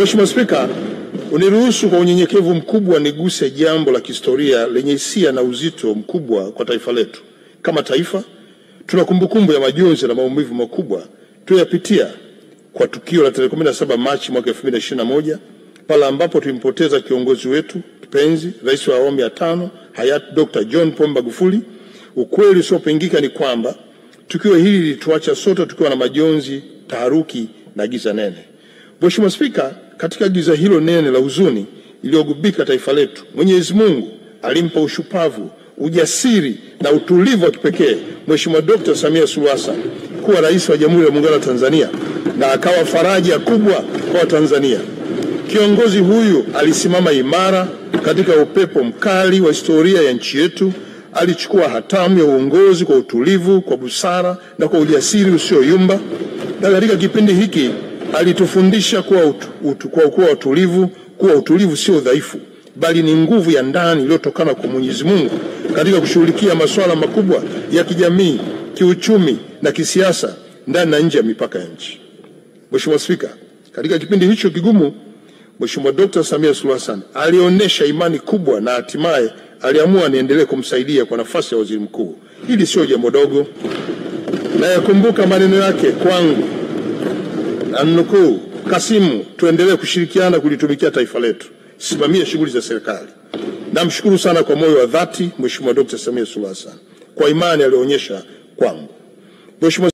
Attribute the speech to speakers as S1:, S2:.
S1: Mheshimiwa Spika, uniruhusu kwa unyenyekevu mkubwa niguse jambo la kihistoria lenye hisia na uzito mkubwa kwa taifa letu. Kama taifa, tuna kumbukumbu ya majonzi na maumivu makubwa tuyapitia kwa tukio la tarehe 17 Machi mwaka 2021 pale ambapo tulimpoteza kiongozi wetu kipenzi, Rais wa awamu ya 5 hayati Dr. John Pombe Magufuli. Ukweli usiopingika ni kwamba tukio hili lilituacha sote tukiwa na majonzi, taharuki na giza nene. Mheshimiwa Spika, katika giza hilo nene la huzuni iliyogubika taifa letu, Mwenyezi Mungu alimpa ushupavu, ujasiri na utulivu wa kipekee Mheshimiwa Dr. Samia Suluhu Hassan kuwa rais wa Jamhuri ya Muungano wa Tanzania na akawa faraja kubwa kwa Watanzania. Kiongozi huyu alisimama imara katika upepo mkali wa historia ya nchi yetu. Alichukua hatamu ya uongozi kwa utulivu, kwa busara na kwa ujasiri usioyumba. Na katika kipindi hiki alitufundisha kuwa utulivu sio udhaifu, bali ni nguvu ya ndani iliyotokana kwa Mwenyezi Mungu katika kushughulikia masuala makubwa ya kijamii, kiuchumi na kisiasa ndani na nje ya mipaka ya nchi. Mheshimiwa Spika, katika kipindi hicho kigumu, Mheshimiwa Dr. Samia Suluhu Hassan alionyesha imani kubwa na hatimaye aliamua niendelee kumsaidia kwa nafasi ya waziri mkuu. Hili sio jambo dogo. Na yakumbuka maneno yake kwangu, anukuu, Kasimu, tuendelee kushirikiana kulitumikia taifa letu, simamia shughuli za serikali. Namshukuru sana kwa moyo wa dhati Mheshimiwa Dr. Samia Suluhu Hassan kwa imani aliyoonyesha kwangu. Mheshimiwa